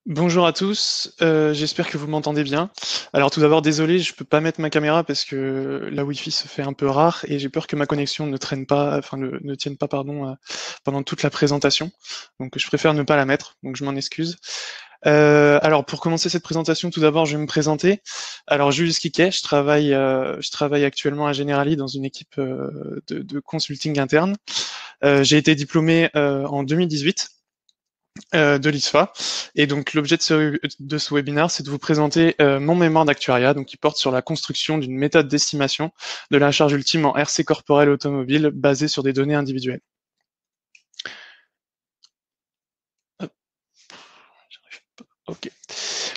Bonjour à tous, j'espère que vous m'entendez bien. Alors tout d'abord, désolé, je peux pas mettre ma caméra parce que la Wi-Fi se fait un peu rare et j'ai peur que ma connexion ne traîne pas, enfin ne tienne pas, pardon, pendant toute la présentation. Donc je préfère ne pas la mettre, donc je m'en excuse. Alors pour commencer cette présentation, tout d'abord, je vais me présenter. Alors Julius Kiké, je travaille actuellement à Generali dans une équipe de consulting interne. J'ai été diplômé en 2018 de l'ISFA. Et donc l'objet de ce webinaire, c'est de vous présenter mon mémoire d'actuariat, donc qui porte sur la construction d'une méthode d'estimation de la charge ultime en RC corporel automobile basée sur des données individuelles. Ok.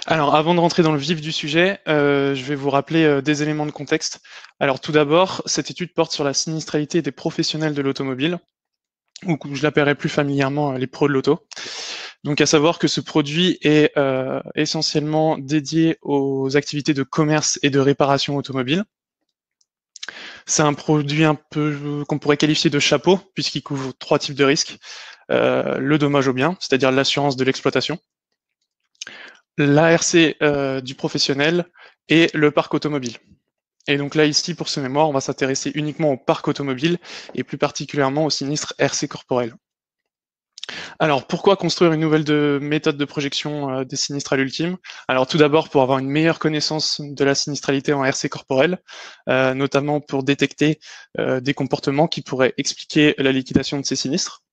Alors, avant de rentrer dans le vif du sujet, je vais vous rappeler des éléments de contexte. Alors, tout d'abord, cette étude porte sur la sinistralité des professionnels de l'automobile, ou je l'appellerai plus familièrement les pros de l'auto. Donc, à savoir que ce produit est essentiellement dédié aux activités de commerce et de réparation automobile. C'est un produit un peu qu'on pourrait qualifier de chapeau, puisqu'il couvre 3 types de risques. Le dommage au bien, c'est-à-dire l'assurance de l'exploitation, l'ARC du professionnel et le parc automobile. Et donc là, ici, pour ce mémoire, on va s'intéresser uniquement au parc automobile et plus particulièrement au sinistre RC corporel. Alors, pourquoi construire une nouvelle méthode de projection des sinistres à l'ultime? Alors, tout d'abord, pour avoir une meilleure connaissance de la sinistralité en RC corporel, notamment pour détecter des comportements qui pourraient expliquer la liquidation de ces sinistres.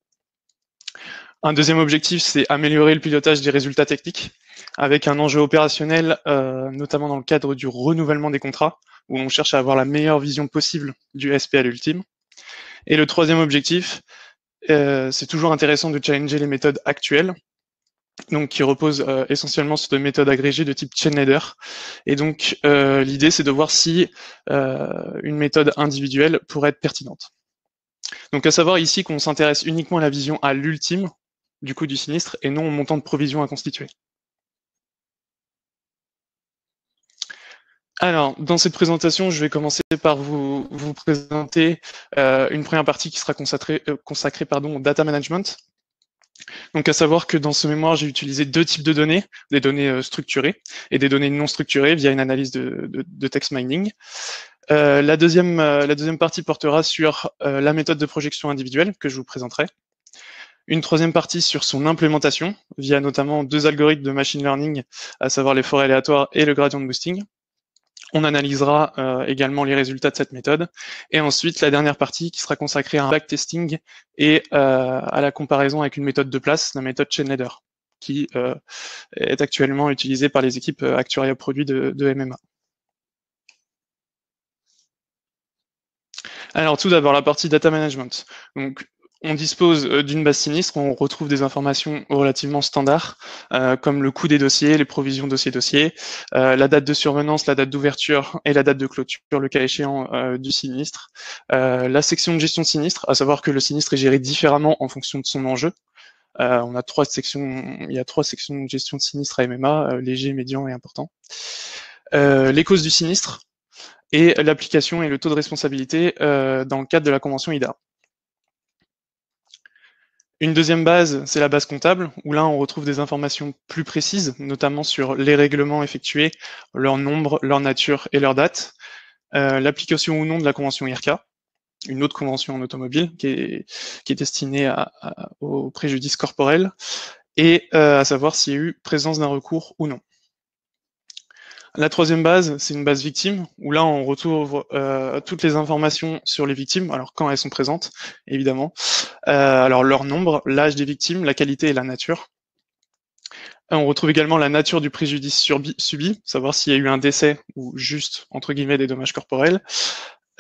Un deuxième objectif, c'est améliorer le pilotage des résultats techniques, avec un enjeu opérationnel, notamment dans le cadre du renouvellement des contrats, où on cherche à avoir la meilleure vision possible du SP à l'ultime. Et le troisième objectif, c'est toujours intéressant de challenger les méthodes actuelles, donc qui reposent essentiellement sur des méthodes agrégées de type chain leader. Et donc l'idée, c'est de voir si une méthode individuelle pourrait être pertinente. Donc à savoir ici qu'on s'intéresse uniquement à la vision à l'ultime du coût du sinistre et non au montant de provision à constituer. Alors, dans cette présentation, je vais commencer par vous présenter une première partie qui sera consacrée au data management. Donc, à savoir que dans ce mémoire, j'ai utilisé deux types de données, des données structurées et des données non structurées via une analyse de text mining. La deuxième partie portera sur la méthode de projection individuelle que je vous présenterai. Une troisième partie sur son implémentation via notamment deux algorithmes de machine learning, à savoir les forêts aléatoires et le gradient boosting. On analysera également les résultats de cette méthode. Et ensuite, la dernière partie qui sera consacrée à un backtesting et à la comparaison avec une méthode de place, la méthode Chainleader, qui est actuellement utilisée par les équipes actuariat produits de MMA. Alors tout d'abord, la partie data management. Donc, on dispose d'une base sinistre où on retrouve des informations relativement standards, comme le coût des dossiers, les provisions dossier-dossier, la date de survenance, la date d'ouverture et la date de clôture, le cas échéant du sinistre. La section de gestion de sinistre, à savoir que le sinistre est géré différemment en fonction de son enjeu. On a il y a trois sections de gestion de sinistre à MMA, léger, médian et important. Les causes du sinistre, et l'application et le taux de responsabilité dans le cadre de la convention IDA. Une deuxième base, c'est la base comptable, où là on retrouve des informations plus précises, notamment sur les règlements effectués, leur nombre, leur nature et leur date, l'application ou non de la convention IRCA, une autre convention en automobile qui est destinée au préjudice corporel, et à savoir s'il y a eu présence d'un recours ou non. La troisième base, c'est une base victime, où là on retrouve toutes les informations sur les victimes, alors quand elles sont présentes, évidemment. Alors leur nombre, l'âge des victimes, la qualité et la nature. On retrouve également la nature du préjudice subi, savoir s'il y a eu un décès ou juste, entre guillemets, des dommages corporels,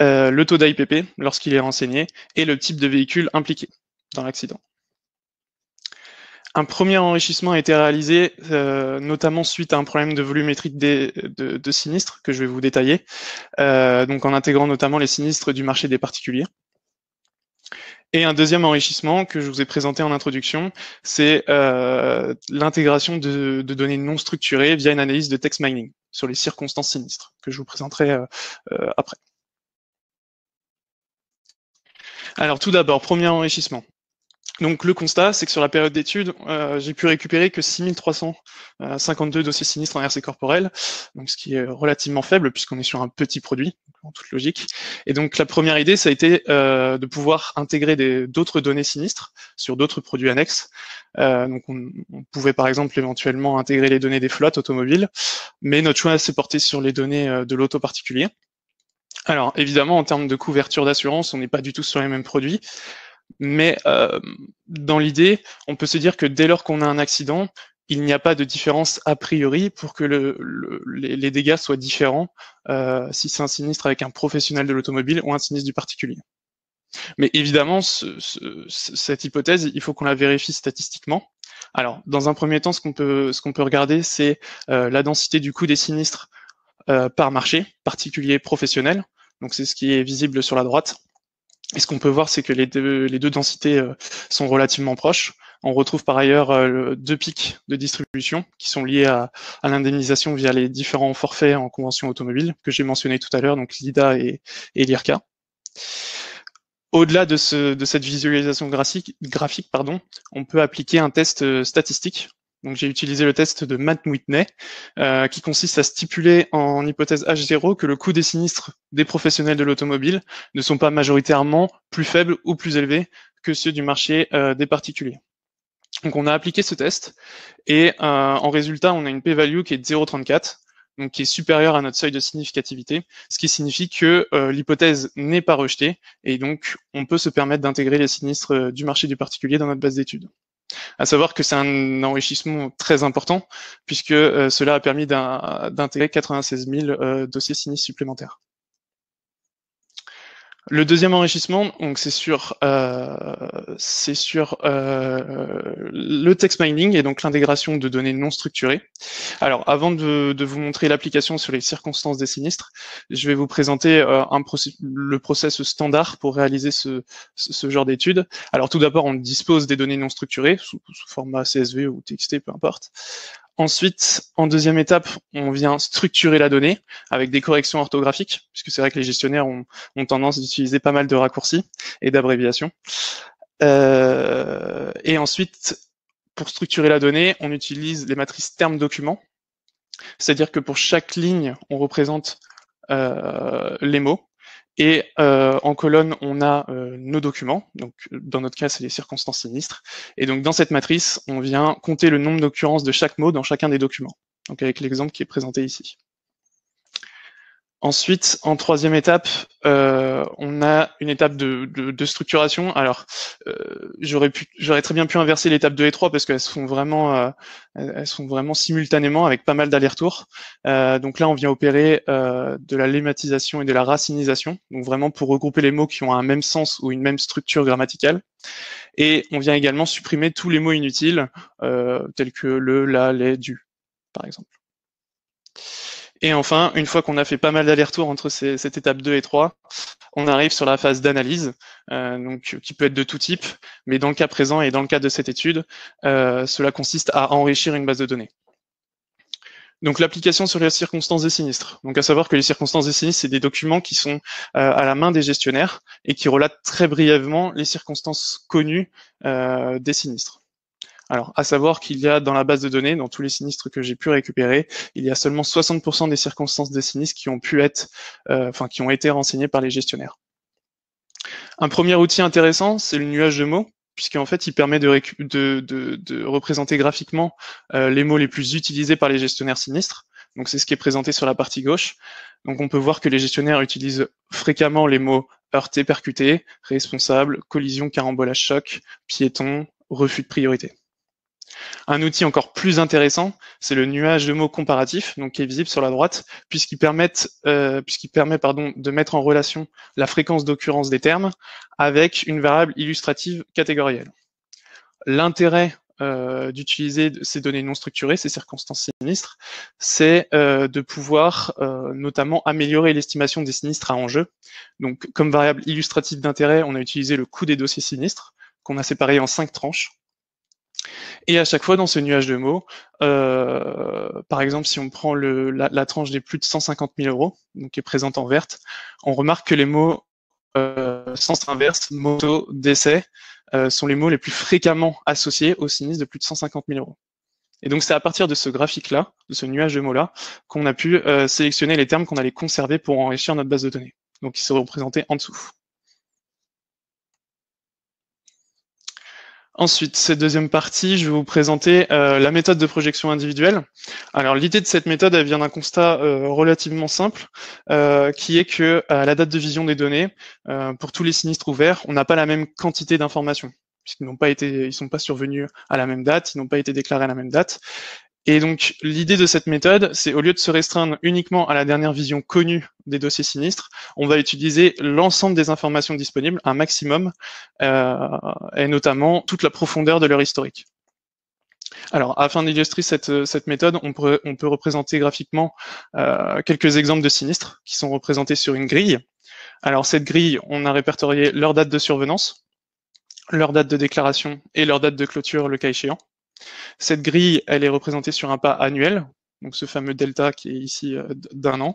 le taux d'IPP lorsqu'il est renseigné, et le type de véhicule impliqué dans l'accident. Un premier enrichissement a été réalisé, notamment suite à un problème de volumétrie de sinistres que je vais vous détailler, donc en intégrant notamment les sinistres du marché des particuliers. Et un deuxième enrichissement que je vous ai présenté en introduction, c'est l'intégration de données non structurées via une analyse de text mining sur les circonstances sinistres, que je vous présenterai après. Alors tout d'abord, premier enrichissement. Donc le constat, c'est que sur la période d'étude, j'ai pu récupérer que 6352 dossiers sinistres en RC corporel, donc ce qui est relativement faible puisqu'on est sur un petit produit, en toute logique. Et donc la première idée, ça a été de pouvoir intégrer d'autres données sinistres sur d'autres produits annexes. Donc on pouvait par exemple éventuellement intégrer les données des flottes automobiles, mais notre choix s'est porté sur les données de l'auto particulier. Alors évidemment, en termes de couverture d'assurance, on n'est pas du tout sur les mêmes produits. Mais dans l'idée, on peut se dire que dès lors qu'on a un accident, il n'y a pas de différence a priori pour que les dégâts soient différents si c'est un sinistre avec un professionnel de l'automobile ou un sinistre du particulier. Mais évidemment, cette hypothèse, il faut qu'on la vérifie statistiquement. Alors, dans un premier temps, ce qu'on peut regarder, c'est la densité du coût des sinistres par marché, particulier, professionnel. Donc c'est ce qui est visible sur la droite. Et ce qu'on peut voir, c'est que les deux densités sont relativement proches. On retrouve par ailleurs deux pics de distribution qui sont liés à l'indemnisation via les différents forfaits en convention automobile que j'ai mentionné tout à l'heure, donc l'IDA et l'IRCA. Au-delà de cette visualisation graphique, on peut appliquer un test statistique. Donc j'ai utilisé le test de Matt Whitney, qui consiste à stipuler en hypothèse H0 que le coût des sinistres des professionnels de l'automobile ne sont pas majoritairement plus faibles ou plus élevés que ceux du marché des particuliers. Donc on a appliqué ce test, et en résultat, on a une p-value qui est de 0,34, donc qui est supérieure à notre seuil de significativité, ce qui signifie que l'hypothèse n'est pas rejetée, et donc on peut se permettre d'intégrer les sinistres du marché du particulier dans notre base d'études. À savoir que c'est un enrichissement très important, puisque cela a permis d'intégrer 96 000 dossiers sinistres supplémentaires. Le deuxième enrichissement, donc c'est sur le text mining et donc l'intégration de données non structurées. Alors, avant de vous montrer l'application sur les circonstances des sinistres, je vais vous présenter le process standard pour réaliser ce genre d'études. Alors, tout d'abord, on dispose des données non structurées sous format CSV ou TXT, peu importe. Ensuite, en deuxième étape, on vient structurer la donnée avec des corrections orthographiques, puisque c'est vrai que les gestionnaires ont tendance d'utiliser pas mal de raccourcis et d'abréviations. Et ensuite, pour structurer la donnée, on utilise les matrices termes-documents, c'est-à-dire que pour chaque ligne, on représente les mots, et en colonne, on a nos documents, donc dans notre cas, c'est les circonstances sinistres, et donc dans cette matrice, on vient compter le nombre d'occurrences de chaque mot dans chacun des documents, donc avec l'exemple qui est présenté ici. Ensuite, en troisième étape, on a une étape de structuration. Alors, j'aurais très bien pu inverser l'étape 2 et 3 parce qu'elles sont vraiment simultanément avec pas mal d'allers-retours. Donc là, on vient opérer de la lemmatisation et de la racinisation, donc vraiment pour regrouper les mots qui ont un même sens ou une même structure grammaticale. Et on vient également supprimer tous les mots inutiles, tels que le, la, les, du, par exemple. Et enfin, une fois qu'on a fait pas mal d'allers-retours entre cette étape 2 et 3, on arrive sur la phase d'analyse, donc qui peut être de tout type, mais dans le cas présent et dans le cadre de cette étude, cela consiste à enrichir une base de données. Donc l'application sur les circonstances des sinistres. Donc à savoir que les circonstances des sinistres, c'est des documents qui sont à la main des gestionnaires et qui relatent très brièvement les circonstances connues des sinistres. Alors, à savoir qu'il y a dans la base de données, dans tous les sinistres que j'ai pu récupérer, il y a seulement 60% des circonstances des sinistres qui ont pu être, qui ont été renseignées par les gestionnaires. Un premier outil intéressant, c'est le nuage de mots, puisqu'en fait, il permet de représenter graphiquement les mots les plus utilisés par les gestionnaires sinistres. Donc, c'est ce qui est présenté sur la partie gauche. Donc, on peut voir que les gestionnaires utilisent fréquemment les mots heurté, percuté, responsable, collision, carambolage, choc, piéton, refus de priorité. Un outil encore plus intéressant, c'est le nuage de mots comparatif, donc qui est visible sur la droite, puisqu'il permet de mettre en relation la fréquence d'occurrence des termes avec une variable illustrative catégorielle. L'intérêt d'utiliser ces données non structurées, ces circonstances sinistres, c'est de pouvoir notamment améliorer l'estimation des sinistres à enjeu. Donc, comme variable illustrative d'intérêt, on a utilisé le coût des dossiers sinistres, qu'on a séparé en 5 tranches. Et à chaque fois dans ce nuage de mots, par exemple, si on prend la tranche des plus de 150 000 euros, donc qui est présente en verte, on remarque que les mots sens inverse, moto, décès, sont les mots les plus fréquemment associés aux sinistres de plus de 150 000 euros. Et donc c'est à partir de ce graphique-là, de ce nuage de mots-là, qu'on a pu sélectionner les termes qu'on allait conserver pour enrichir notre base de données. Donc ils seront représentés en dessous. Ensuite, cette deuxième partie, je vais vous présenter la méthode de projection individuelle. Alors l'idée de cette méthode, elle vient d'un constat relativement simple, qui est que à la date de vision des données, pour tous les sinistres ouverts, on n'a pas la même quantité d'informations, puisqu'ils n'ont pas été, ils sont pas survenus à la même date, ils n'ont pas été déclarés à la même date. Et donc, l'idée de cette méthode, c'est au lieu de se restreindre uniquement à la dernière vision connue des dossiers sinistres, on va utiliser l'ensemble des informations disponibles, un maximum, et notamment toute la profondeur de leur historique. Alors, afin d'illustrer cette méthode, on peut représenter graphiquement quelques exemples de sinistres qui sont représentés sur une grille. Alors, cette grille, on a répertorié leur date de survenance, leur date de déclaration et leur date de clôture, le cas échéant. Cette grille, elle est représentée sur un pas annuel, donc ce fameux delta qui est ici d'1 an.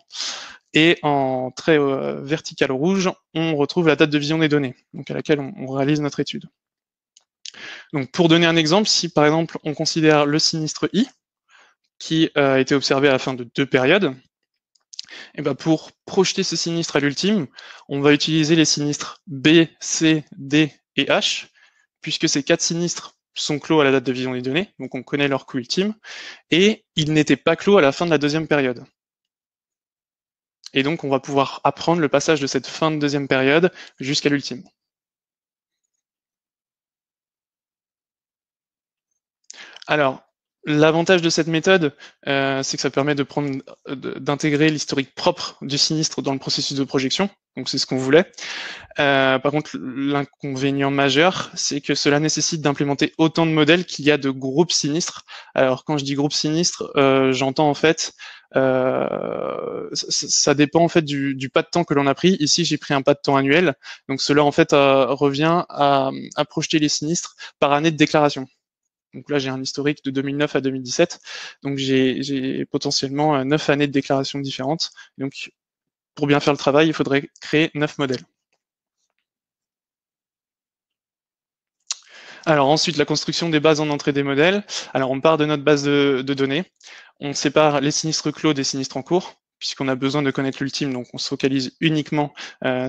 Et en trait vertical rouge, on retrouve la date de vision des données, donc à laquelle on réalise notre étude. Donc pour donner un exemple, si par exemple on considère le sinistre I, qui a été observé à la fin de 2 périodes, et ben pour projeter ce sinistre à l'ultime, on va utiliser les sinistres B, C, D et H, puisque ces 4 sinistres sont clos à la date de vision des données, donc on connaît leur coût ultime, et ils n'étaient pas clos à la fin de la deuxième période. Et donc on va pouvoir apprendre le passage de cette fin de deuxième période jusqu'à l'ultime. Alors, l'avantage de cette méthode, c'est que ça permet d'intégrer l'historique propre du sinistre dans le processus de projection, donc c'est ce qu'on voulait. Par contre, l'inconvénient majeur, c'est que cela nécessite d'implémenter autant de modèles qu'il y a de groupes sinistres. Alors, quand je dis groupe sinistre, j'entends en fait, ça dépend en fait du pas de temps que l'on a pris. Ici, j'ai pris un pas de temps annuel, donc cela en fait revient à projeter les sinistres par année de déclaration. Donc là, j'ai un historique de 2009 à 2017, donc j'ai potentiellement 9 années de déclaration différentes. Donc, pour bien faire le travail, il faudrait créer 9 modèles. Alors ensuite, la construction des bases en entrée des modèles. Alors on part de notre base de données, on sépare les sinistres clos des sinistres en cours, puisqu'on a besoin de connaître l'ultime, donc on se focalise uniquement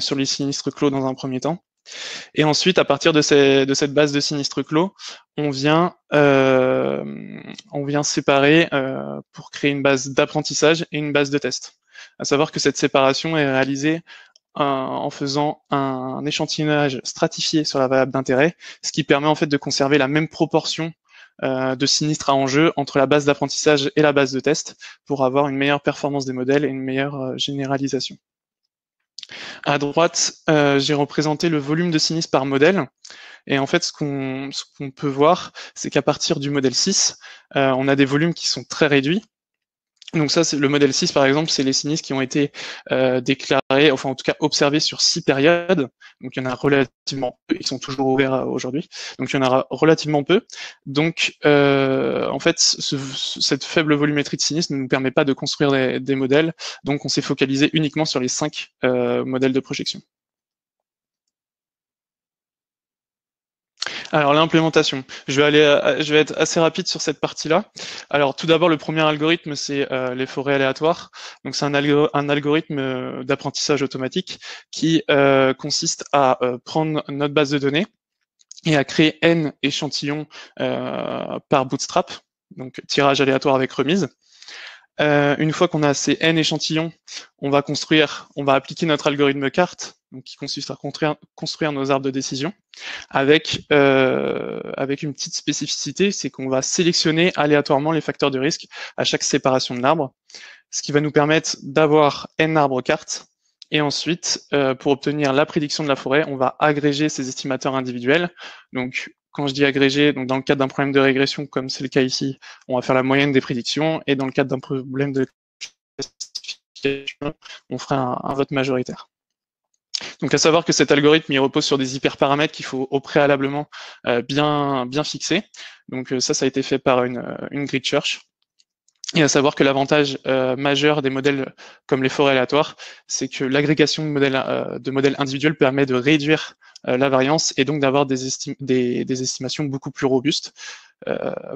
sur les sinistres clos dans un premier temps. Et ensuite, à partir de cette base de sinistres clos, on vient séparer pour créer une base d'apprentissage et une base de test. À savoir que cette séparation est réalisée en faisant un échantillonnage stratifié sur la variable d'intérêt, ce qui permet en fait de conserver la même proportion de sinistres à enjeu entre la base d'apprentissage et la base de test pour avoir une meilleure performance des modèles et une meilleure généralisation. À droite, j'ai représenté le volume de sinistres par modèle. Et en fait, ce qu'on peut voir, c'est qu'à partir du modèle 6, on a des volumes qui sont très réduits. Donc ça, c'est le modèle 6, par exemple, c'est les sinistres qui ont été déclarés, enfin en tout cas observés sur 6 périodes. Donc il y en a relativement peu, ils sont toujours ouverts aujourd'hui. Donc il y en aura relativement peu. Donc en fait, cette faible volumétrie de sinistres ne nous permet pas de construire des modèles. Donc on s'est focalisé uniquement sur les 5 modèles de projection. Alors l'implémentation, je vais être assez rapide sur cette partie-là. Alors tout d'abord, le premier algorithme, c'est les forêts aléatoires. Donc c'est un algorithme d'apprentissage automatique qui consiste à prendre notre base de données et à créer n échantillons par bootstrap, donc tirage aléatoire avec remise. Une fois qu'on a ces n échantillons, on va appliquer notre algorithme carte, donc qui consiste à construire nos arbres de décision, avec une petite spécificité, c'est qu'on va sélectionner aléatoirement les facteurs de risque à chaque séparation de l'arbre, ce qui va nous permettre d'avoir n arbres cartes, et ensuite, pour obtenir la prédiction de la forêt, on va agréger ces estimateurs individuels. Donc, quand je dis agrégé, donc dans le cadre d'un problème de régression, comme c'est le cas ici, on va faire la moyenne des prédictions, et dans le cadre d'un problème de classification, on fera un vote majoritaire. Donc à savoir que cet algorithme il repose sur des hyperparamètres qu'il faut au préalablement bien fixer. Donc ça a été fait par une grid search. Et à savoir que l'avantage majeur des modèles comme les forêts aléatoires, c'est que l'agrégation de modèles individuels permet de réduire la variance et donc d'avoir des estimations beaucoup plus robustes,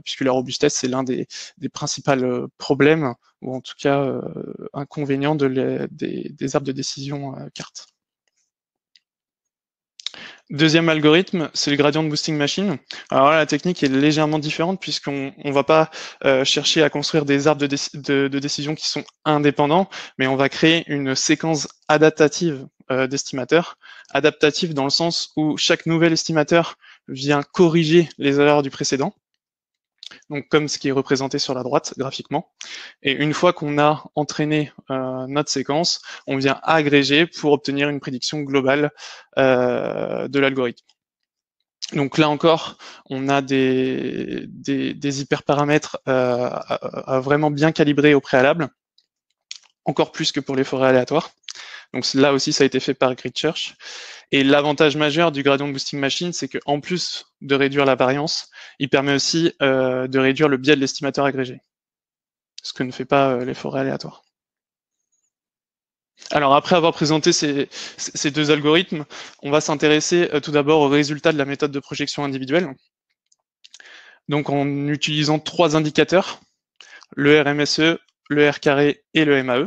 puisque la robustesse, c'est l'un des principaux problèmes, ou en tout cas inconvénients des arbres de décision CART. Deuxième algorithme, c'est le gradient boosting machine. Alors là, la technique est légèrement différente puisqu'on ne va pas chercher à construire des arbres de décision qui sont indépendants, mais on va créer une séquence adaptative d'estimateurs. Adaptative dans le sens où chaque nouvel estimateur vient corriger les erreurs du précédent. Donc comme ce qui est représenté sur la droite graphiquement. Et une fois qu'on a entraîné notre séquence, on vient agréger pour obtenir une prédiction globale de l'algorithme. Donc là encore, on a des hyperparamètres à vraiment bien calibrer au préalable, encore plus que pour les forêts aléatoires. Donc là aussi, ça a été fait par GridSearch. Et l'avantage majeur du gradient boosting machine, c'est qu'en plus de réduire la variance, il permet aussi de réduire le biais de l'estimateur agrégé, ce que ne fait pas les forêts aléatoires. Alors après avoir présenté ces deux algorithmes, on va s'intéresser tout d'abord aux résultats de la méthode de projection individuelle. Donc en utilisant 3 indicateurs, le RMSE, le R carré et le MAE.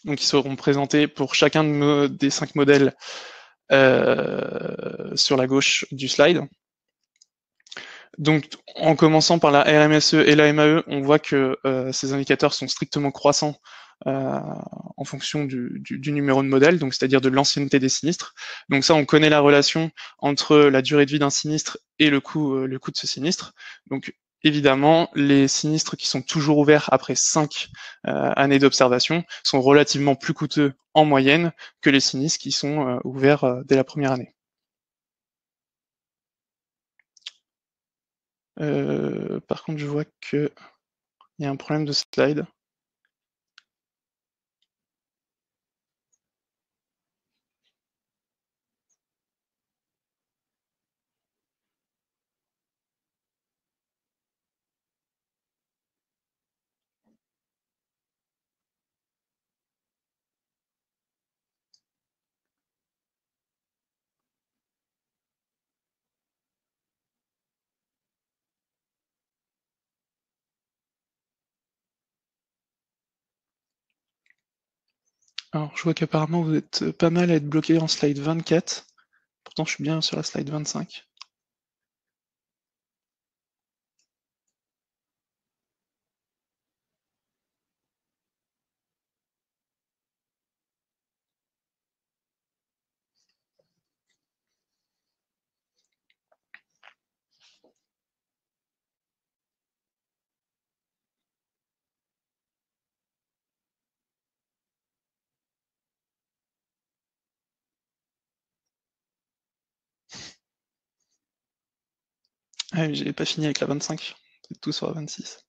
Donc ils seront présentés pour chacun des 5 modèles sur la gauche du slide. Donc en commençant par la RMSE et la MAE, on voit que ces indicateurs sont strictement croissants en fonction du numéro de modèle, donc c'est-à-dire de l'ancienneté des sinistres. Donc ça, on connaît la relation entre la durée de vie d'un sinistre et le coût de ce sinistre. Donc évidemment, les sinistres qui sont toujours ouverts après 5 années d'observation sont relativement plus coûteux en moyenne que les sinistres qui sont ouverts dès la première année. Par contre, je vois qu'il y a un problème de slide. Alors, je vois qu'apparemment vous êtes pas mal à être bloqué en slide 24. Pourtant, je suis bien sur la slide 25. Ah oui, j'ai pas fini avec la 25. C'est tout sur la 26.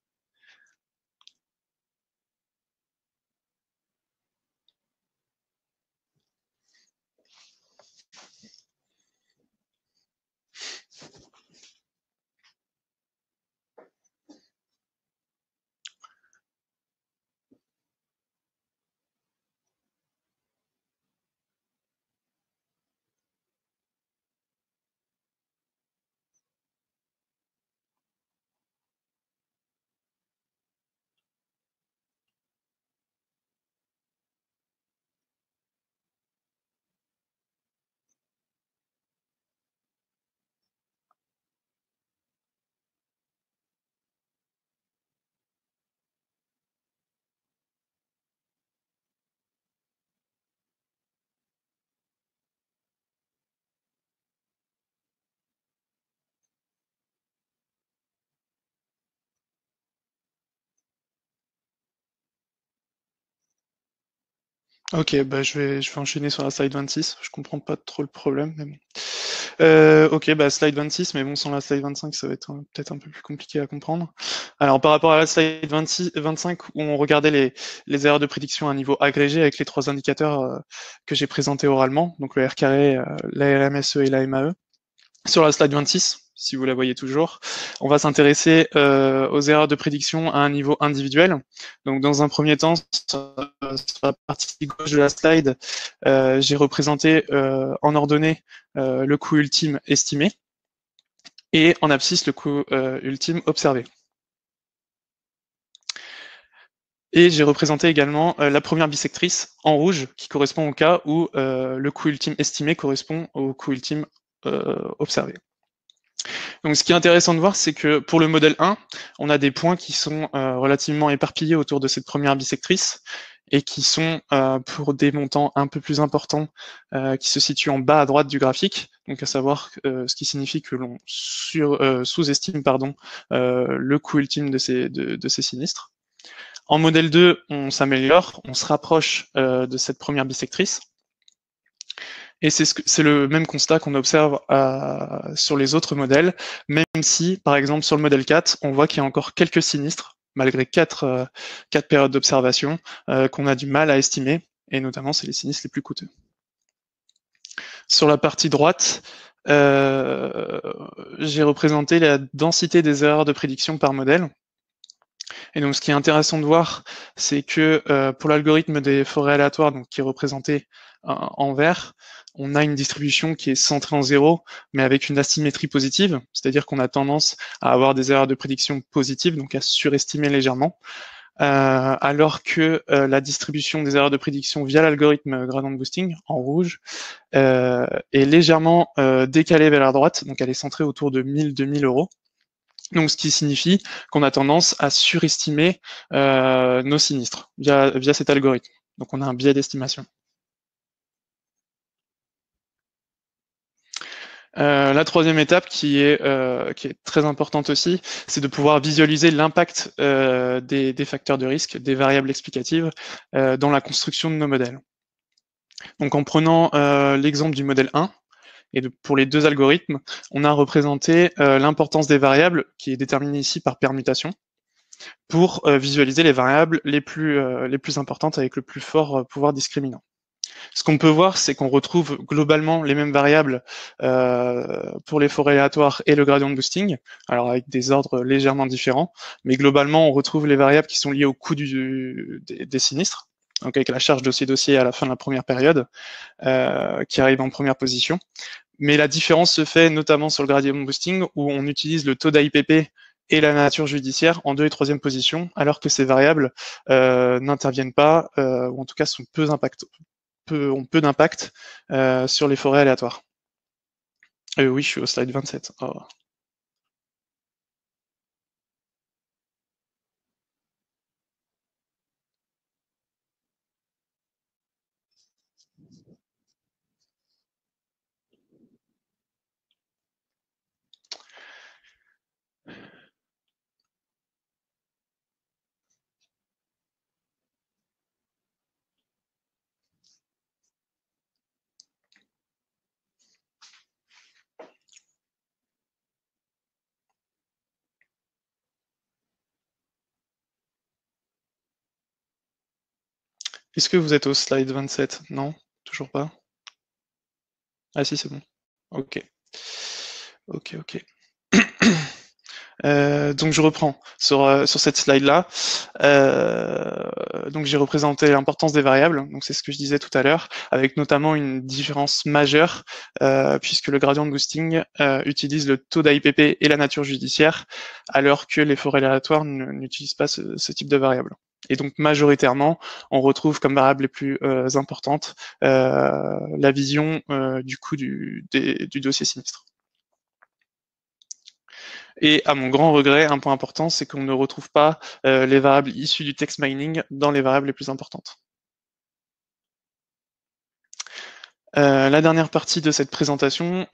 Ok, bah je vais enchaîner sur la slide 26. Je comprends pas trop le problème, mais bon. Ok, bah slide 26, mais bon, sans la slide 25, ça va être peut-être un peu plus compliqué à comprendre. Alors par rapport à la slide 25, où on regardait les erreurs de prédiction à niveau agrégé avec les 3 indicateurs que j'ai présentés oralement, donc le R carré, la RMSE et la MAE. Sur la slide 26, si vous la voyez toujours, on va s'intéresser aux erreurs de prédiction à un niveau individuel. Donc dans un premier temps, sur la partie gauche de la slide, j'ai représenté en ordonnée le coût ultime estimé et en abscisse le coût ultime observé. Et j'ai représenté également la première bisectrice en rouge, qui correspond au cas où le coût ultime estimé correspond au coût ultime observé. Donc ce qui est intéressant de voir, c'est que pour le modèle 1, on a des points qui sont relativement éparpillés autour de cette première bisectrice et qui sont pour des montants un peu plus importants qui se situent en bas à droite du graphique, donc à savoir ce qui signifie que l'on sous-estime le coût ultime de ces sinistres. En modèle 2, on s'améliore, on se rapproche de cette première bisectrice. Et c'est le même constat qu'on observe sur les autres modèles, même si, par exemple, sur le modèle 4, on voit qu'il y a encore quelques sinistres, malgré quatre périodes d'observation, qu'on a du mal à estimer, et notamment, c'est les sinistres les plus coûteux. Sur la partie droite, j'ai représenté la densité des erreurs de prédiction par modèle. Et donc, ce qui est intéressant de voir, c'est que pour l'algorithme des forêts aléatoires, donc qui est représenté en vert, on a une distribution qui est centrée en zéro, mais avec une asymétrie positive, c'est-à-dire qu'on a tendance à avoir des erreurs de prédiction positives, donc à surestimer légèrement, alors que la distribution des erreurs de prédiction via l'algorithme gradient boosting, en rouge, est légèrement décalée vers la droite, donc elle est centrée autour de 1000-2000 euros. Donc, ce qui signifie qu'on a tendance à surestimer nos sinistres via cet algorithme. Donc, on a un biais d'estimation. La troisième étape qui est très importante aussi, c'est de pouvoir visualiser l'impact des facteurs de risque, des variables explicatives dans la construction de nos modèles. Donc, en prenant l'exemple du modèle 1, et pour les deux algorithmes, on a représenté l'importance des variables, qui est déterminée ici par permutation, pour visualiser les variables les plus importantes avec le plus fort pouvoir discriminant. Ce qu'on peut voir, c'est qu'on retrouve globalement les mêmes variables pour les forêts aléatoires et le gradient boosting, alors avec des ordres légèrement différents, mais globalement, on retrouve les variables qui sont liées au coût des sinistres, donc avec la charge dossier-dossier à la fin de la première période, qui arrive en première position. Mais la différence se fait notamment sur le gradient boosting, où on utilise le taux d'AIPP et la nature judiciaire en 2 et 3e position, alors que ces variables n'interviennent pas, ou en tout cas sont ont peu d'impact sur les forêts aléatoires. Oui, je suis au slide 27. Oh. Est-ce que vous êtes au slide 27? Non, toujours pas. Ah si, c'est bon. Ok. Ok. Donc je reprends sur cette slide-là. Donc j'ai représenté l'importance des variables, donc c'est ce que je disais tout à l'heure, avec notamment une différence majeure, puisque le gradient de boosting utilise le taux d'AIPP et la nature judiciaire, alors que les forêts aléatoires n'utilisent pas ce type de variable. Et donc majoritairement, on retrouve comme variable les plus importantes la vision du coût du dossier sinistre. Et à mon grand regret, un point important, c'est qu'on ne retrouve pas les variables issues du text mining dans les variables les plus importantes. La dernière partie de cette présentation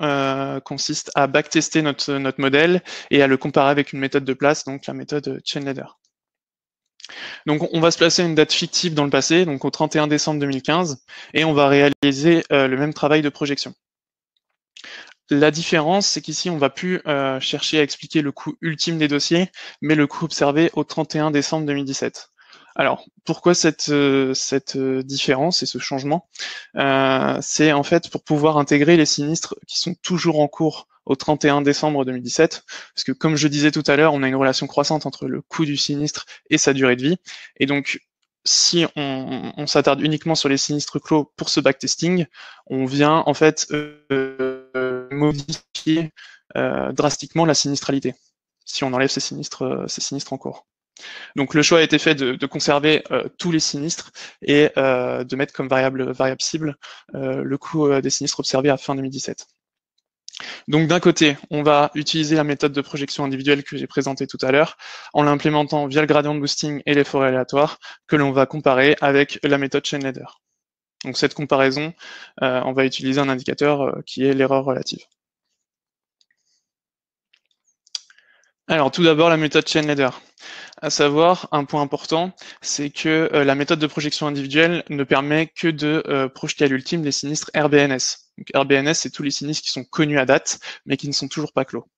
consiste à backtester notre modèle et à le comparer avec une méthode de place, donc la méthode Chainladder. Donc on va se placer à une date fictive dans le passé, donc au 31 décembre 2015, et on va réaliser le même travail de projection. La différence, c'est qu'ici, on ne va plus chercher à expliquer le coût ultime des dossiers, mais le coût observé au 31 décembre 2017. Alors, pourquoi cette différence et ce changement? C'est en fait pour pouvoir intégrer les sinistres qui sont toujours en cours au 31 décembre 2017, parce que comme je disais tout à l'heure, on a une relation croissante entre le coût du sinistre et sa durée de vie, et donc si on s'attarde uniquement sur les sinistres clos pour ce backtesting, on vient en fait modifier drastiquement la sinistralité, si on enlève ces sinistres en cours. Donc le choix a été fait de conserver tous les sinistres et de mettre comme variable cible le coût des sinistres observés à fin 2017. Donc d'un côté, on va utiliser la méthode de projection individuelle que j'ai présentée tout à l'heure, en l'implémentant via le gradient de boosting et les forêts aléatoires, que l'on va comparer avec la méthode chain leader. Donc cette comparaison, on va utiliser un indicateur qui est l'erreur relative. Alors tout d'abord la méthode chain leader. À savoir, un point important, c'est que la méthode de projection individuelle ne permet que de projeter à l'ultime les sinistres RBNS. Donc, RBNS, c'est tous les sinistres qui sont connus à date, mais qui ne sont toujours pas clos.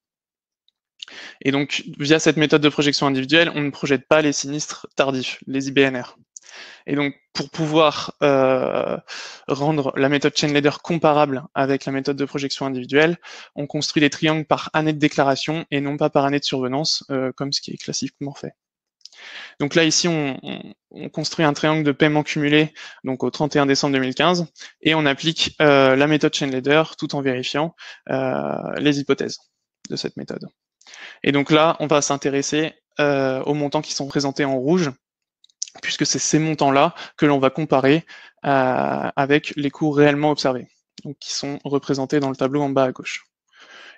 Et donc, via cette méthode de projection individuelle, on ne projette pas les sinistres tardifs, les IBNR. Et donc, pour pouvoir rendre la méthode chain leader comparable avec la méthode de projection individuelle, on construit des triangles par année de déclaration et non pas par année de survenance, comme ce qui est classiquement fait. Donc là, ici, on construit un triangle de paiement cumulé donc au 31 décembre 2015 et on applique la méthode chain leader tout en vérifiant les hypothèses de cette méthode. Et donc là, on va s'intéresser aux montants qui sont présentés en rouge, puisque c'est ces montants-là que l'on va comparer avec les coûts réellement observés, donc qui sont représentés dans le tableau en bas à gauche.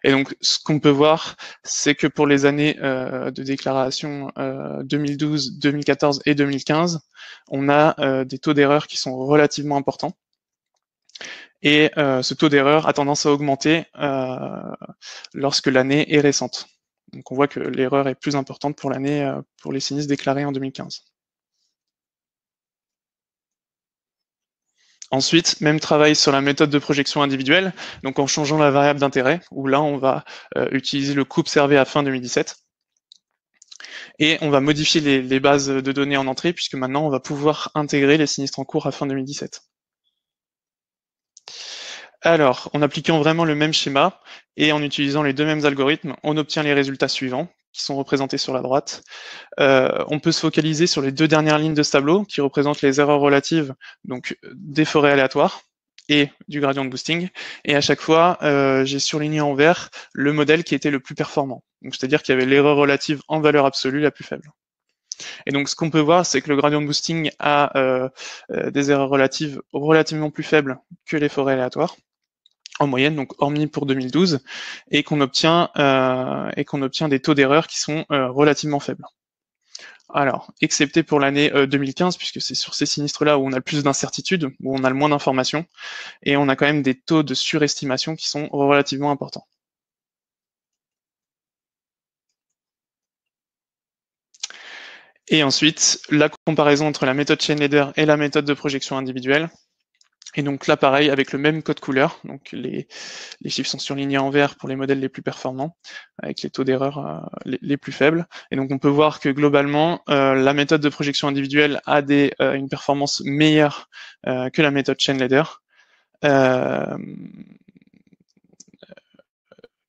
Et donc, ce qu'on peut voir, c'est que pour les années de déclaration 2012, 2014 et 2015, on a des taux d'erreur qui sont relativement importants. Et ce taux d'erreur a tendance à augmenter lorsque l'année est récente. Donc on voit que l'erreur est plus importante pour l'année, pour les sinistres déclarés en 2015. Ensuite, même travail sur la méthode de projection individuelle, donc en changeant la variable d'intérêt, où là on va utiliser le coût observé à fin 2017. Et on va modifier les bases de données en entrée, puisque maintenant on va pouvoir intégrer les sinistres en cours à fin 2017. Alors, en appliquant vraiment le même schéma et en utilisant les deux mêmes algorithmes, on obtient les résultats suivants, qui sont représentés sur la droite. On peut se focaliser sur les deux dernières lignes de ce tableau, qui représentent les erreurs relatives, donc des forêts aléatoires et du gradient de boosting. Et à chaque fois, j'ai surligné en vert le modèle qui était le plus performant. Donc, c'est-à-dire qu'il y avait l'erreur relative en valeur absolue la plus faible. Et donc, ce qu'on peut voir, c'est que le gradient de boosting a des erreurs relatives relativement plus faibles que les forêts aléatoires, en moyenne, donc hormis pour 2012, et qu'on obtient des taux d'erreur qui sont relativement faibles. Alors, excepté pour l'année 2015, puisque c'est sur ces sinistres-là où on a le plus d'incertitudes, où on a le moins d'informations, et on a quand même des taux de surestimation qui sont relativement importants. Et ensuite, la comparaison entre la méthode chain leader et la méthode de projection individuelle. Et donc là, pareil, avec le même code couleur, donc les chiffres sont surlignés en vert pour les modèles les plus performants, avec les taux d'erreur les plus faibles. Et donc on peut voir que globalement, la méthode de projection individuelle a une performance meilleure que la méthode chain leader.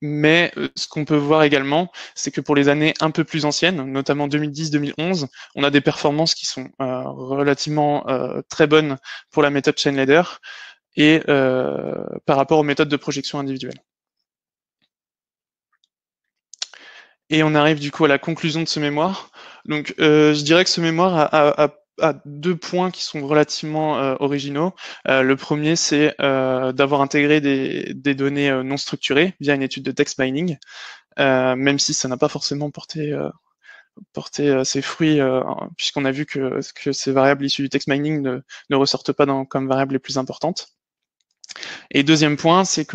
Mais ce qu'on peut voir également, c'est que pour les années un peu plus anciennes, notamment 2010-2011, on a des performances qui sont relativement très bonnes pour la méthode chain leader et par rapport aux méthodes de projection individuelle. Et on arrive du coup à la conclusion de ce mémoire. Donc je dirais que ce mémoire a deux points qui sont relativement originaux. Le premier, c'est d'avoir intégré des données non structurées via une étude de text mining, même si ça n'a pas forcément porté ses fruits, puisqu'on a vu que ces variables issues du text mining ne ressortent pas comme variables les plus importantes. Et deuxième point, c'est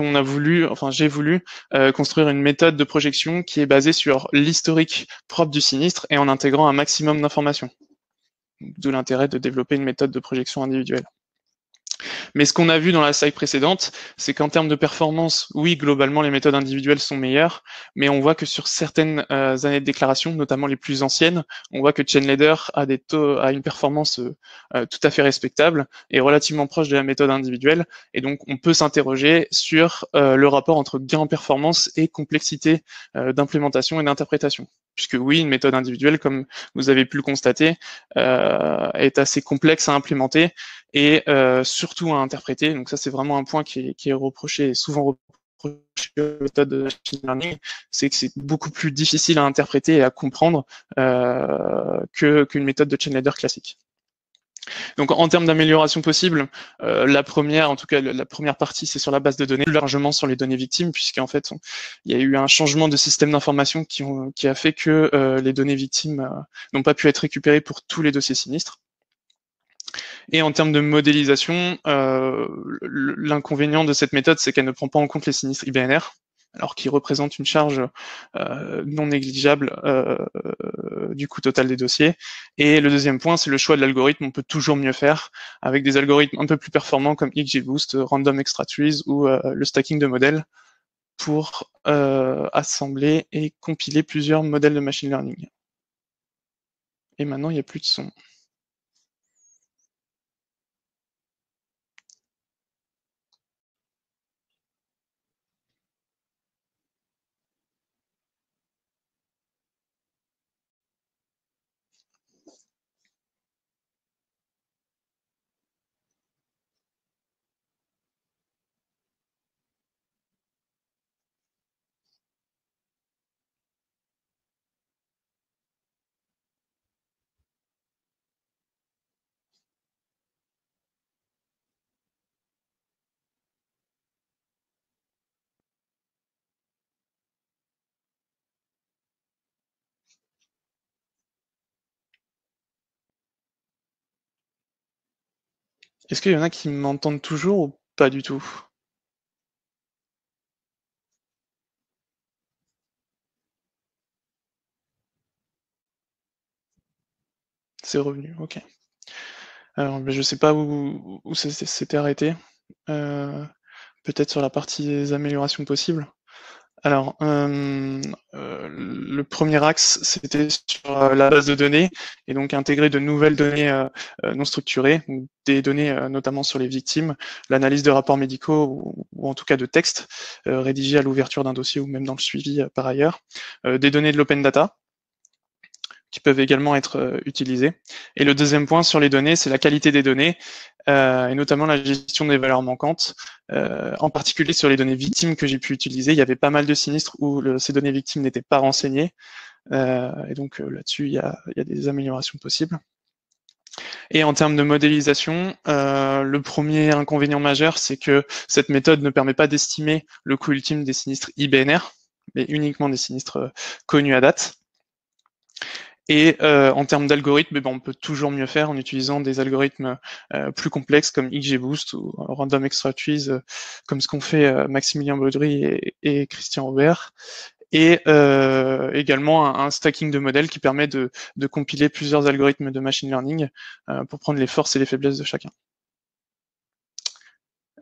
j'ai voulu construire une méthode de projection qui est basée sur l'historique propre du sinistre et en intégrant un maximum d'informations. D'où l'intérêt de développer une méthode de projection individuelle. Mais ce qu'on a vu dans la slide précédente, c'est qu'en termes de performance, oui, globalement, les méthodes individuelles sont meilleures, mais on voit que sur certaines années de déclaration, notamment les plus anciennes, on voit que Chainleader a une performance tout à fait respectable et relativement proche de la méthode individuelle. Et donc, on peut s'interroger sur le rapport entre gain en performance et complexité d'implémentation et d'interprétation. Puisque oui, une méthode individuelle, comme vous avez pu le constater, est assez complexe à implémenter et surtout à interpréter. Donc ça, c'est vraiment un point qui est reproché, souvent reproché à la méthode de machine learning, c'est que c'est beaucoup plus difficile à interpréter et à comprendre qu'une méthode de chain leader classique. Donc en termes d'amélioration possible, la première, en tout cas la première partie, c'est sur la base de données, plus largement sur les données victimes, puisqu'en fait, il y a eu un changement de système d'information qui a fait que les données victimes n'ont pas pu être récupérées pour tous les dossiers sinistres. Et en termes de modélisation, l'inconvénient de cette méthode, c'est qu'elle ne prend pas en compte les sinistres IBNR, alors qu'ils représentent une charge non négligeable du coût total des dossiers. Et le deuxième point, c'est le choix de l'algorithme. On peut toujours mieux faire avec des algorithmes un peu plus performants comme XGBoost, Random Extra Trees ou le stacking de modèles pour assembler et compiler plusieurs modèles de machine learning. Et maintenant, il n'y a plus de son. Est-ce qu'il y en a qui m'entendent toujours ou pas du tout? C'est revenu, ok. Alors, je sais pas où ça s'était arrêté. Peut-être sur la partie des améliorations possibles. Alors, le premier axe, c'était sur la base de données, et donc intégrer de nouvelles données non structurées, des données notamment sur les victimes, l'analyse de rapports médicaux, ou en tout cas de textes rédigés à l'ouverture d'un dossier ou même dans le suivi par ailleurs, des données de l'open data, qui peuvent également être utilisées. Et le deuxième point sur les données, c'est la qualité des données, et notamment la gestion des valeurs manquantes. En particulier sur les données victimes que j'ai pu utiliser, il y avait pas mal de sinistres où ces données victimes n'étaient pas renseignées. Et donc là-dessus, il y a des améliorations possibles. Et en termes de modélisation, le premier inconvénient majeur, c'est que cette méthode ne permet pas d'estimer le coût ultime des sinistres IBNR, mais uniquement des sinistres connus à date. Et en termes d'algorithmes, on peut toujours mieux faire en utilisant des algorithmes plus complexes comme XGBoost ou Random Extra Trees, comme ce qu'ont fait Maximilien Baudry et Christian Robert. Et également un stacking de modèles qui permet de compiler plusieurs algorithmes de machine learning pour prendre les forces et les faiblesses de chacun.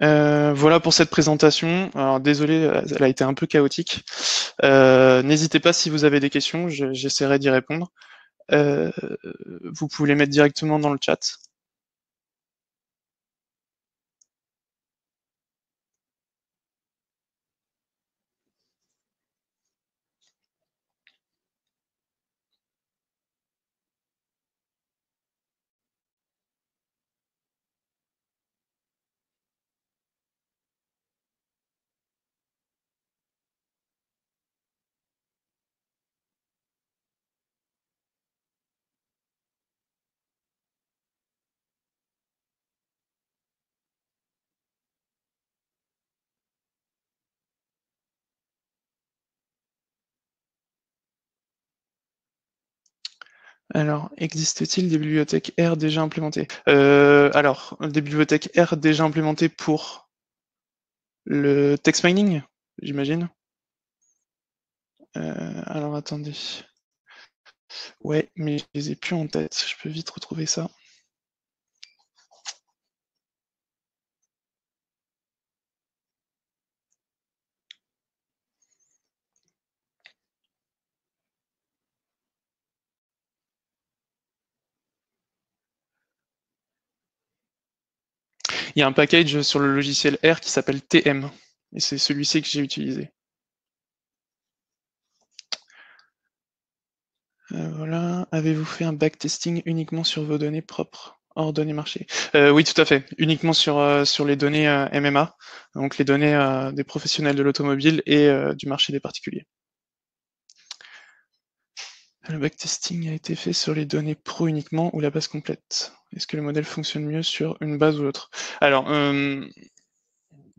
Voilà pour cette présentation. Alors désolé, elle a été un peu chaotique. N'hésitez pas si vous avez des questions, j'essaierai d'y répondre. Vous pouvez les mettre directement dans le chat. Alors, existe-t-il des bibliothèques R déjà implémentées? Alors, des bibliothèques R déjà implémentées pour le text mining, j'imagine? Alors, attendez. Ouais, mais je les ai plus en tête. Je peux vite retrouver ça. Il y a un package sur le logiciel R qui s'appelle TM, et c'est celui-ci que j'ai utilisé. Voilà. Avez-vous fait un backtesting uniquement sur vos données propres, hors données marché? Oui, tout à fait. Uniquement sur les données MMA, donc les données des professionnels de l'automobile et du marché des particuliers. Le backtesting a été fait sur les données pro uniquement ou la base complète? Est-ce que le modèle fonctionne mieux sur une base ou l'autre? Alors,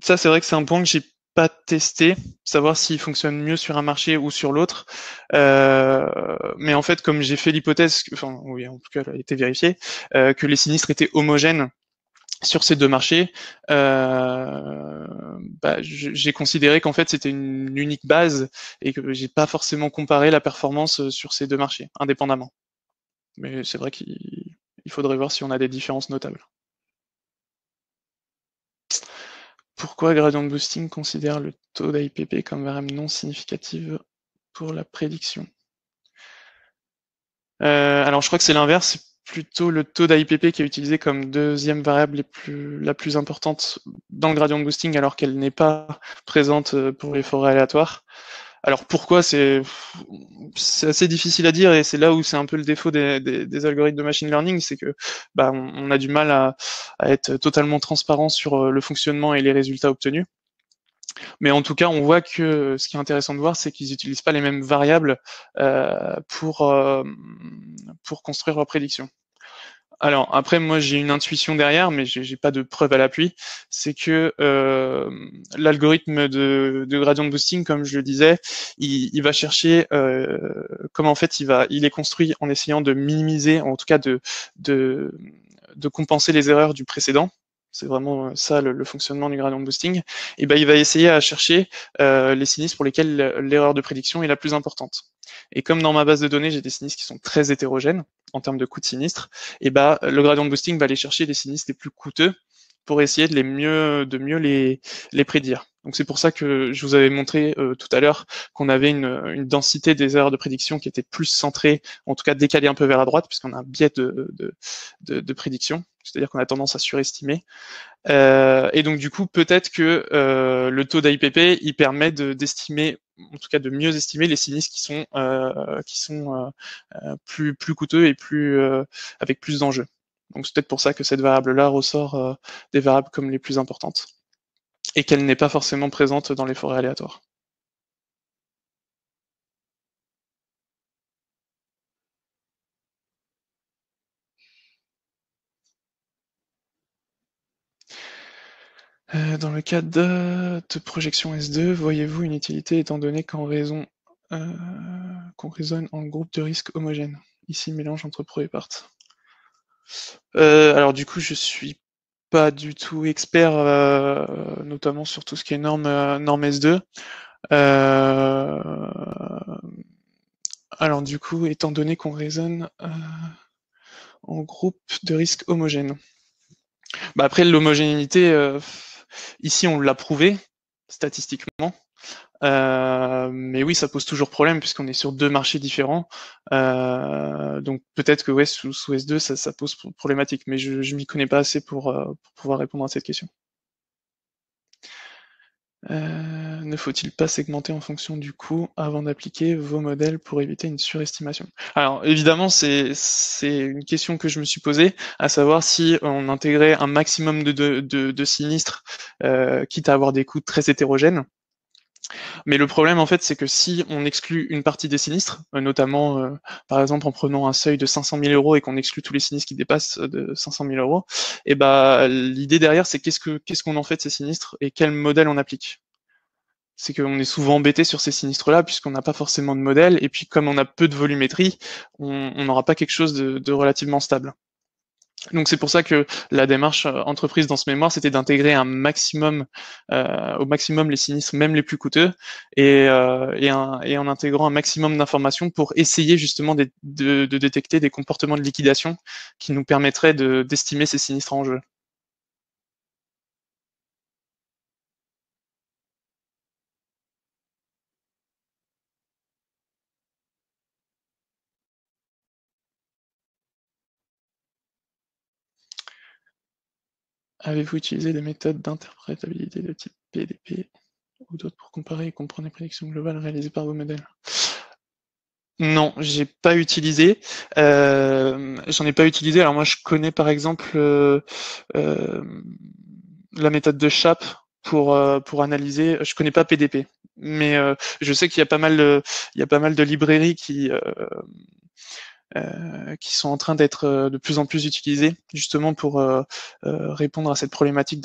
ça, c'est vrai que c'est un point que j'ai pas testé, savoir s'il fonctionne mieux sur un marché ou sur l'autre. Mais en fait, comme j'ai fait l'hypothèse, enfin oui, en tout cas, elle a été vérifiée, que les sinistres étaient homogènes sur ces deux marchés, bah, j'ai considéré qu'en fait c'était une unique base et que j'ai pas forcément comparé la performance sur ces deux marchés indépendamment. Mais c'est vrai qu'il faudrait voir si on a des différences notables. Pourquoi Gradient Boosting considère le taux d'IPP comme variable non significative pour la prédiction? Alors je crois que c'est l'inverse, c'est plutôt le taux d'IPP qui est utilisé comme deuxième variable la plus importante dans le gradient de boosting alors qu'elle n'est pas présente pour les forêts aléatoires. Alors pourquoi c'est assez difficile à dire et c'est là où c'est un peu le défaut des algorithmes de machine learning, c'est que bah, on a du mal à être totalement transparent sur le fonctionnement et les résultats obtenus. Mais en tout cas, on voit que ce qui est intéressant de voir, c'est qu'ils n'utilisent pas les mêmes variables euh, pour, euh, pour construire leurs prédictions. Alors après, moi j'ai une intuition derrière, mais j'ai pas de preuve à l'appui. C'est que l'algorithme de gradient boosting, comme je le disais, il va chercher comment en fait il est construit en essayant de minimiser, en tout cas de, de compenser les erreurs du précédent. C'est vraiment ça le fonctionnement du gradient boosting. Et ben il va essayer à chercher les sinistres pour lesquels l'erreur de prédiction est la plus importante. Et comme dans ma base de données, j'ai des sinistres qui sont très hétérogènes en termes de coûts de sinistre, et bah le gradient de boosting va aller chercher les sinistres les plus coûteux pour essayer de mieux les prédire. Donc c'est pour ça que je vous avais montré tout à l'heure qu'on avait une densité des erreurs de prédiction qui était plus centrée, en tout cas décalée un peu vers la droite, puisqu'on a un biais de prédiction, c'est-à-dire qu'on a tendance à surestimer. Et donc du coup, peut-être que le taux d'IPP, il permet d'estimer, en tout cas de mieux estimer les sinistres qui sont plus coûteux et avec plus d'enjeux. Donc c'est peut-être pour ça que cette variable-là ressort des variables comme les plus importantes et qu'elle n'est pas forcément présente dans les forêts aléatoires. Dans le cas de projection S2, voyez-vous une utilité étant donné euh, qu'on raisonne en groupe de risque homogène? Ici, mélange entre pro et part. Alors du coup, je suis pas du tout expert, notamment sur tout ce qui est norme S2. Euh, alors du coup, étant donné qu'on raisonne en groupe de risque homogène. Bah après, l'homogénéité, ici on l'a prouvé statistiquement. Mais oui, ça pose toujours problème puisqu'on est sur deux marchés différents. Donc peut-être que ouais, sous S2, ça pose problématique, mais je m'y connais pas assez pour pouvoir répondre à cette question. Ne faut-il pas segmenter en fonction du coût avant d'appliquer vos modèles pour éviter une surestimation? Alors évidemment, c'est une question que je me suis posée, à savoir si on intégrait un maximum de sinistres, quitte à avoir des coûts très hétérogènes. Mais le problème, en fait, c'est que si on exclut une partie des sinistres, notamment, par exemple, en prenant un seuil de 500 000 euros et qu'on exclut tous les sinistres qui dépassent de 500 000 euros, et bah, l'idée derrière, c'est qu'est-ce qu'on en fait de ces sinistres et quel modèle on applique. C'est qu'on est souvent embêté sur ces sinistres-là puisqu'on n'a pas forcément de modèle et puis comme on a peu de volumétrie, on n'aura pas quelque chose de relativement stable. Donc c'est pour ça que la démarche entreprise dans ce mémoire, c'était d'intégrer au maximum les sinistres, même les plus coûteux, et en intégrant un maximum d'informations pour essayer justement de détecter des comportements de liquidation qui nous permettraient d'estimer ces sinistres en jeu. Avez-vous utilisé des méthodes d'interprétabilité de type PDP ou d'autres pour comparer et comprendre les prédictions globales réalisées par vos modèles? Non, j'ai pas utilisé. J'en ai pas utilisé. Alors moi, je connais par exemple la méthode de Sharp pour analyser. Je connais pas PDP, mais je sais qu'il y a pas mal il y a pas mal de librairies qui sont en train d'être de plus en plus utilisées justement pour répondre à cette problématique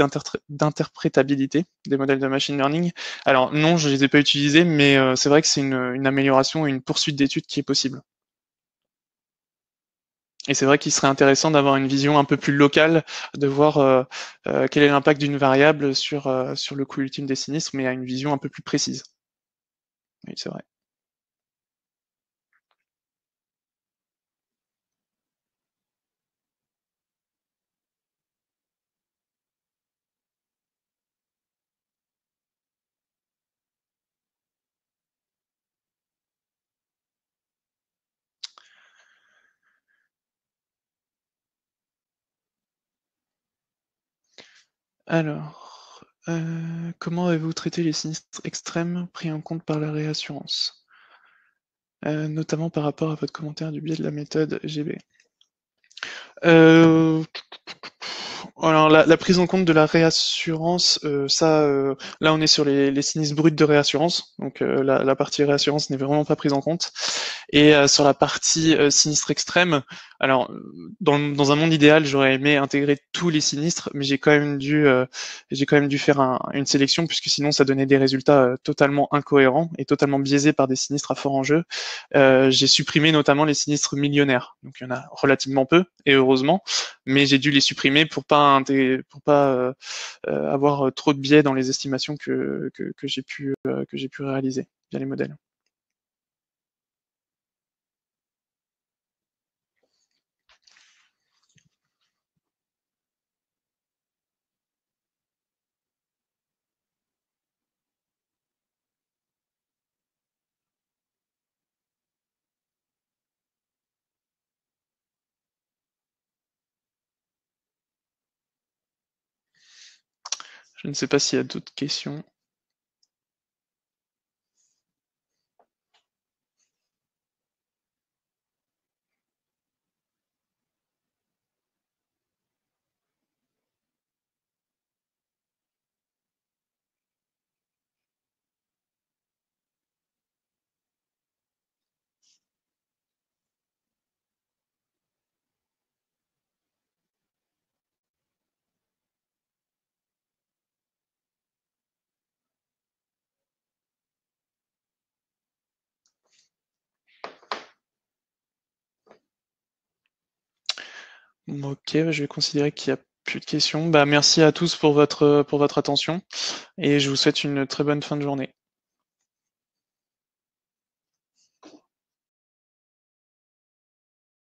d'interprétabilité des modèles de machine learning. Alors non, je les ai pas utilisés, mais c'est vrai que c'est une amélioration et une poursuite d'études qui est possible. Et c'est vrai qu'il serait intéressant d'avoir une vision un peu plus locale, de voir quel est l'impact d'une variable sur le coût ultime des sinistres, mais à une vision un peu plus précise. Oui, c'est vrai. Alors, comment avez-vous traité les sinistres extrêmes pris en compte par la réassurance? Notamment par rapport à votre commentaire du biais de la méthode GB. Euh, alors la prise en compte de la réassurance, là on est sur les sinistres bruts de réassurance, donc la partie réassurance n'est vraiment pas prise en compte. Et sur la partie sinistre extrême, alors dans un monde idéal, j'aurais aimé intégrer tous les sinistres, mais j'ai quand même dû faire une sélection puisque sinon ça donnait des résultats totalement incohérents et totalement biaisés par des sinistres à fort enjeu. J'ai supprimé notamment les sinistres millionnaires, donc il y en a relativement peu et heureusement, mais j'ai dû les supprimer pour pas avoir trop de biais dans les estimations que j'ai pu réaliser via les modèles. Je ne sais pas s'il y a d'autres questions. Ok, je vais considérer qu'il n'y a plus de questions. Bah, merci à tous pour votre attention et je vous souhaite une très bonne fin de journée.